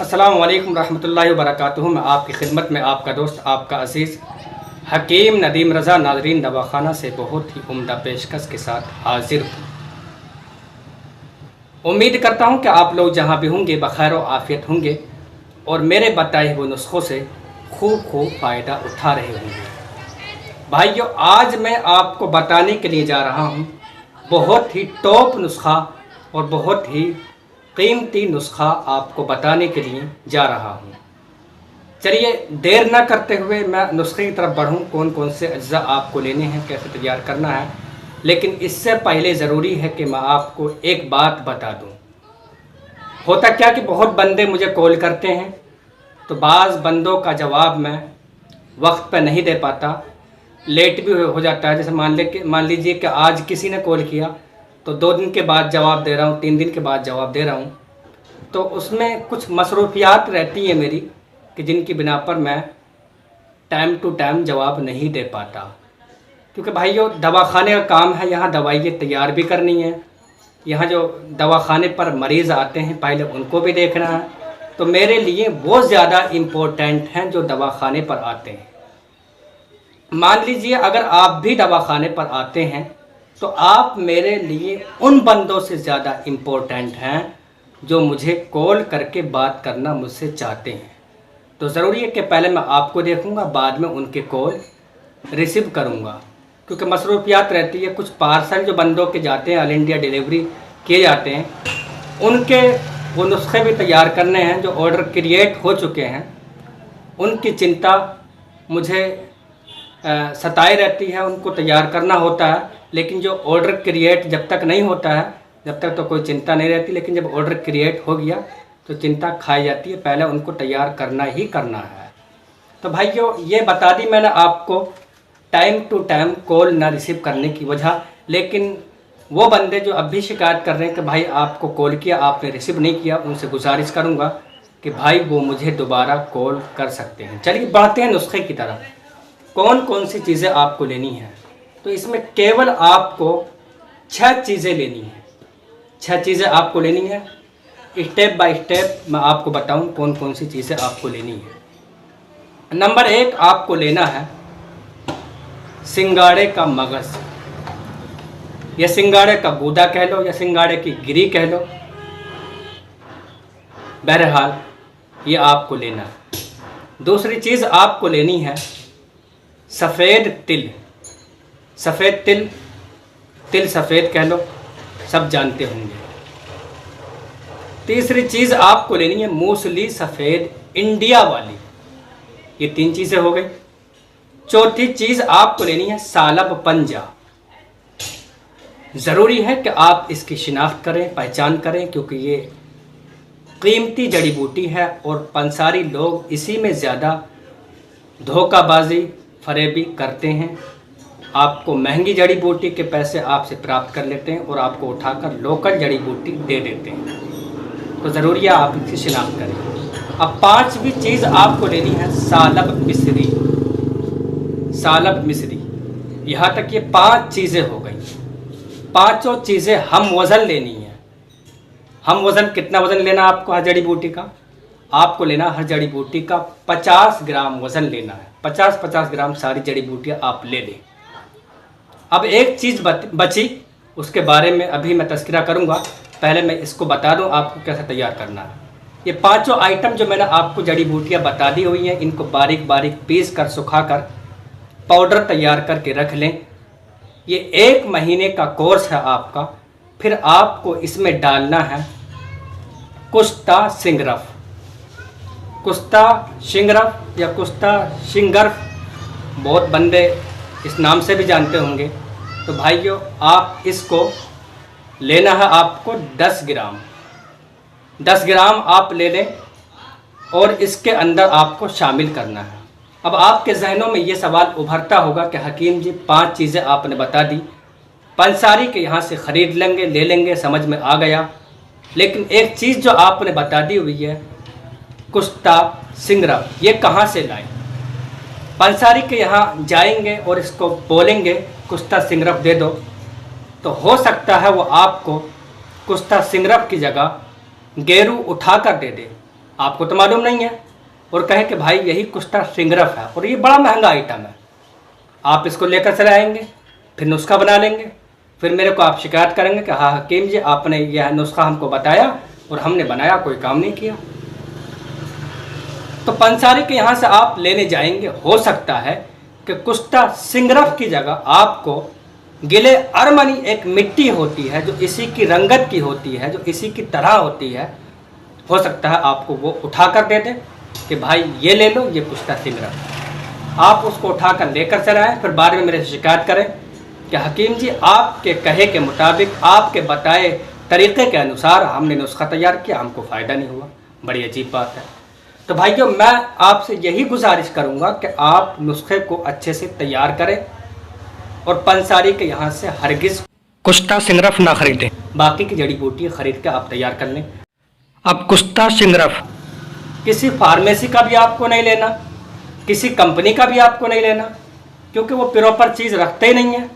अस्सलामु अलैकुम रहमतुल्लाहि व बरकातुहू। मैं आपकी खिदमत में आपका दोस्त आपका अजीज़ हकीम नदीम रज़ा नाज़रीन दवाखाना से बहुत ही उम्दा पेशकश के साथ हाजिर हूँ। उम्मीद करता हूँ कि आप लोग जहाँ भी होंगे बखैर व आफ़ियत होंगे और मेरे बताए हुए नुस्खों से खूब फ़ायदा उठा रहे होंगे। भाइयों, आज मैं आपको बताने के लिए जा रहा हूँ बहुत ही टॉप नुस्खा और बहुत ही कीमती नुस्खा आपको बताने के लिए जा रहा हूँ। चलिए देर ना करते हुए मैं नुस्खे की तरफ बढ़ूँ। कौन कौन से अज्जा आपको लेने हैं, कैसे तैयार करना है, लेकिन इससे पहले ज़रूरी है कि मैं आपको एक बात बता दूँ। होता क्या कि बहुत बंदे मुझे कॉल करते हैं तो बाज़ बंदों का जवाब मैं वक्त पर नहीं दे पाता, लेट भी हो जाता है। जैसे मान लीजिए कि आज किसी ने कॉल किया तो 2 दिन के बाद जवाब दे रहा हूँ, 3 दिन के बाद जवाब दे रहा हूँ, तो उसमें कुछ मसरूफियात रहती है मेरी कि जिनकी बिना पर मैं टाइम टू टाइम जवाब नहीं दे पाता। क्योंकि भाइयों, दवाखाने का काम है, यहाँ दवाइयाँ तैयार भी करनी है, यहाँ जो दवाखाने पर मरीज़ आते हैं पहले उनको भी देखना है, तो मेरे लिए वो ज़्यादा इम्पोर्टेंट हैं जो दवाखाने पर आते हैं। मान लीजिए अगर आप भी दवाखाने पर आते हैं तो आप मेरे लिए उन बंदों से ज़्यादा इम्पोर्टेंट हैं जो मुझे कॉल करके बात करना मुझसे चाहते हैं। तो ज़रूरी है कि पहले मैं आपको देखूंगा, बाद में उनके कॉल रिसीव करूंगा, क्योंकि मसरूफियात रहती है। कुछ पार्सल जो बंदों के जाते हैं, ऑल इंडिया डिलीवरी किए जाते हैं, उनके वो नुस्खे भी तैयार करने हैं जो ऑर्डर क्रिएट हो चुके हैं। उनकी चिंता मुझे सताए रहती है, उनको तैयार करना होता है। लेकिन जो ऑर्डर क्रिएट जब तक नहीं होता है, जब तक तो कोई चिंता नहीं रहती, लेकिन जब ऑर्डर क्रिएट हो गया तो चिंता खाई जाती है। पहले उनको तैयार करना ही करना है। तो भाइयों, ये बता दी मैंने आपको टाइम टू टाइम कॉल ना रिसीव करने की वजह। लेकिन वो बंदे जो अब भी शिकायत कर रहे हैं कि भाई आपको कॉल किया आपने रिसीव नहीं किया, उनसे गुजारिश करूँगा कि भाई वो मुझे दोबारा कॉल कर सकते हैं। चलिए बढ़ते हैं नुस्खे की तरफ। कौन कौन सी चीज़ें आपको लेनी हैं, तो इसमें केवल आपको 6 चीज़ें लेनी हैं। 6 चीज़ें आपको लेनी है। स्टेप बाय स्टेप मैं आपको बताऊं कौन कौन सी चीज़ें आपको लेनी है। नंबर 1 आपको लेना है सिंगाड़े का मगज़, या सिंगाड़े का गूदा कह लो, या सिंगाड़े की गिरी कह लो। बहरहाल ये आपको लेना है। दूसरी चीज़ आपको लेनी है सफ़ेद तिल। सफ़ेद तिल, तिल सफ़ेद कह लो, सब जानते होंगे। तीसरी चीज़ आपको लेनी है मूसली सफ़ेद इंडिया वाली। ये 3 चीज़ें हो गई। चौथी चीज़ आपको लेनी है सालब पंजा। ज़रूरी है कि आप इसकी शिनाख्त करें, पहचान करें, क्योंकि ये कीमती जड़ी बूटी है और पंसारी लोग इसी में ज़्यादा धोखाबाजी फरेबी करते हैं। आपको महंगी जड़ी बूटी के पैसे आपसे प्राप्त कर लेते हैं और आपको उठाकर लोकल जड़ी बूटी दे देते हैं। तो ज़रूरी है आप इसकी शिनाख्त करें। अब 5वीं चीज़ आपको लेनी है सालब मिस्री। सालब मिस्री। यहाँ तक ये 5 चीज़ें हो गई। पाँचों चीज़ें हम वज़न लेनी है। हम वज़न, कितना वज़न लेना आपको हर जड़ी बूटी का? आपको लेना हर जड़ी बूटी का 50 ग्राम वज़न लेना है। 50-50 ग्राम सारी जड़ी बूटियाँ आप ले लें। अब एक चीज़ बची, उसके बारे में अभी मैं तज़किरा करूँगा। पहले मैं इसको बता दूँ आपको कैसे तैयार करना है। ये 5 आइटम जो मैंने आपको जड़ी बूटियाँ बता दी हुई हैं, इनको बारीक बारीक पीस कर सुखा कर पाउडर तैयार करके रख लें। ये 1 महीने का कोर्स है आपका। फिर आपको इसमें डालना है कुश्ता सिंगरफ। कुश्ता शिंगरफ या कुश्ता शिंगरफ, बहुत बंदे इस नाम से भी जानते होंगे। तो भाइयों, आप इसको लेना है आपको 10 ग्राम। 10 ग्राम आप ले लें और इसके अंदर आपको शामिल करना है। अब आपके जहनों में ये सवाल उभरता होगा कि हकीम जी 5 चीज़ें आपने बता दी, पंसारी के यहाँ से ख़रीद लेंगे, ले लेंगे, समझ में आ गया। लेकिन एक चीज़ जो आपने बता दी हुई है कुश्ता सिंगरफ, ये कहाँ से लाएं? पंसारी के यहाँ जाएंगे और इसको बोलेंगे कुश्ता सिंगरफ दे दो, तो हो सकता है वो आपको कुश्ता सिंगरफ की जगह गेरू उठा कर दे दे। आपको तो मालूम नहीं है, और कहें कि भाई यही कुस्टा सिंगरफ है और ये बड़ा महंगा आइटम है, आप इसको लेकर चले आएंगे, फिर नुस्खा बना लेंगे, फिर मेरे को आप शिकायत करेंगे कि हाँ हकीम जी आपने यह नुस्खा हमको बताया और हमने बनाया, कोई काम नहीं किया। तो पंसारी के यहाँ से आप लेने जाएंगे, हो सकता है कि कुस्टा सिंगरफ की जगह आपको गिले अरमनी एक मिट्टी होती है जो इसी की रंगत की होती है, जो इसी की तरह होती है, हो सकता है आपको वो उठा कर दे दे कि भाई ये ले लो, ये कुस्टा सिंगरफ। आप उसको उठा कर लेकर चले आएँ, फिर बाद में मेरे से शिकायत करें कि हकीम जी आपके कहे के मुताबिक, आपके बताए तरीक़े के अनुसार हमने नुस्खा तैयार किया, हमको फ़ायदा नहीं हुआ। बड़ी अजीब बात है। तो भाइयों, मैं आपसे यही गुजारिश करूंगा कि आप नुस्खे को अच्छे से तैयार करें और पंसारी के यहाँ से हरगिज़ कुस्टा सिंगरफ ना खरीदें, बाकी की जड़ी बूटी खरीद के आप तैयार कर लें। अब कुस्टा सिंगरफ किसी फार्मेसी का भी आपको नहीं लेना, किसी कंपनी का भी आपको नहीं लेना, क्योंकि वो प्रॉपर चीज़ रखते ही नहीं है।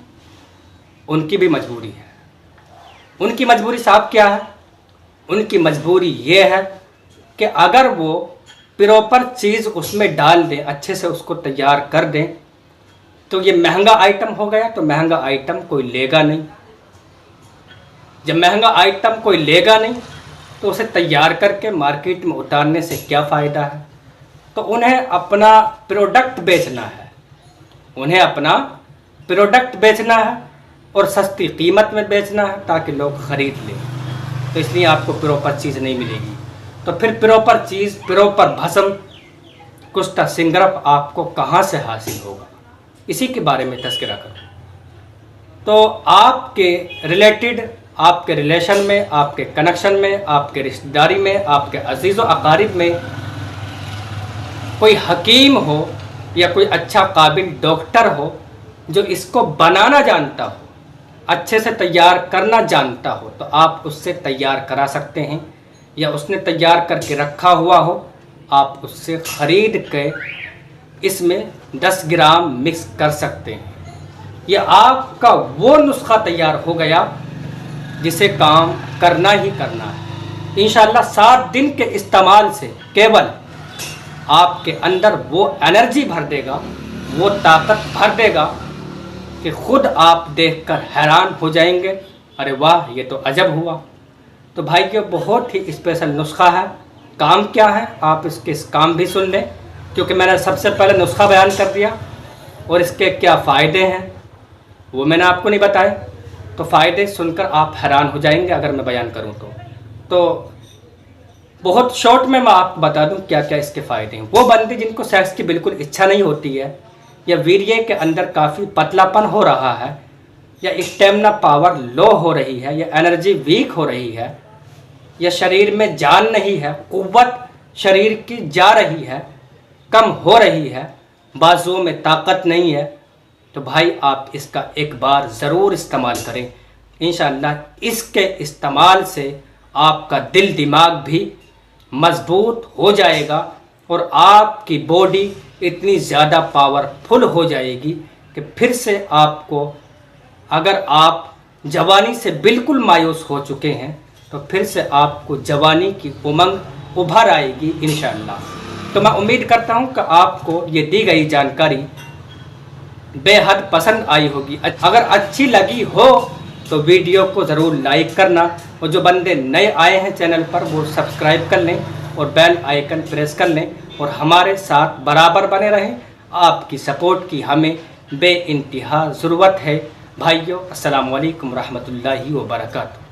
उनकी भी मजबूरी है। उनकी मजबूरी साहब क्या है? उनकी मजबूरी ये है कि अगर वो प्रॉपर चीज़ उसमें डाल दें, अच्छे से उसको तैयार कर दें, तो ये महंगा आइटम हो गया। तो महंगा आइटम कोई लेगा नहीं। जब महंगा आइटम कोई लेगा नहीं तो उसे तैयार करके मार्केट में उतारने से क्या फ़ायदा है? तो उन्हें अपना प्रोडक्ट बेचना है, उन्हें अपना प्रोडक्ट बेचना है और सस्ती कीमत में बेचना है ताकि लोग ख़रीद लें। तो इसलिए आपको प्रॉपर चीज़ नहीं मिलेगी। तो फिर प्रॉपर चीज़, प्रॉपर भस्म कुस्टा सिंगरफ आपको कहाँ से हासिल होगा? इसी के बारे में तज़किरा करूँ। तो आपके रिलेटेड, आपके रिलेशन में, आपके कनेक्शन में, आपके रिश्तेदारी में, आपके अजीज़ व अकारिब में कोई हकीम हो या कोई अच्छा काबिल डॉक्टर हो जो इसको बनाना जानता हो, अच्छे से तैयार करना जानता हो, तो आप उससे तैयार करा सकते हैं, या उसने तैयार करके रखा हुआ हो, आप उससे ख़रीद के इसमें 10 ग्राम मिक्स कर सकते हैं। यह आपका वो नुस्खा तैयार हो गया जिसे काम करना ही करना है। इंशाअल्लाह 7 दिन के इस्तेमाल से केवल आपके अंदर वो एनर्जी भर देगा, वो ताकत भर देगा कि ख़ुद आप देखकर हैरान हो जाएंगे, अरे वाह ये तो अजब हुआ। तो भाई ये बहुत ही स्पेशल नुस्खा है। काम क्या है आप इसके काम भी सुन लें, क्योंकि मैंने सबसे पहले नुस्खा बयान कर दिया और इसके क्या फ़ायदे हैं वो मैंने आपको नहीं बताए। तो फ़ायदे सुनकर आप हैरान हो जाएंगे अगर मैं बयान करूं तो बहुत शॉर्ट में मैं आपको बता दूं क्या क्या इसके फ़ायदे हैं। वो बंदे जिनको सेक्स की बिल्कुल इच्छा नहीं होती है, या वीर्य के अंदर काफ़ी पतलापन हो रहा है, या स्टेमिना पावर लो हो रही है, या एनर्जी वीक हो रही है, या शरीर में जान नहीं है, क़ुव्वत शरीर की जा रही है, कम हो रही है, बाजुओं में ताकत नहीं है, तो भाई आप इसका एक बार ज़रूर इस्तेमाल करें। इंशाअल्लाह इसके इस्तेमाल से आपका दिल दिमाग भी मज़बूत हो जाएगा और आपकी बॉडी इतनी ज़्यादा पावरफुल हो जाएगी कि फिर से आपको, अगर आप जवानी से बिल्कुल मायूस हो चुके हैं तो फिर से आपको जवानी की उमंग उभर आएगी इंशाअल्लाह। तो मैं उम्मीद करता हूं कि आपको ये दी गई जानकारी बेहद पसंद आई होगी। अगर अच्छी लगी हो तो वीडियो को ज़रूर लाइक करना, और जो बंदे नए आए हैं चैनल पर वो सब्सक्राइब कर लें और बेल आइकन प्रेस कर लें और हमारे साथ बराबर बने रहें। आपकी सपोर्ट की हमें बेइंतहा ज़रूरत है। भाइयों, अस्सलामु अलैकुम रहमतुल्लाहि व बरकातहू।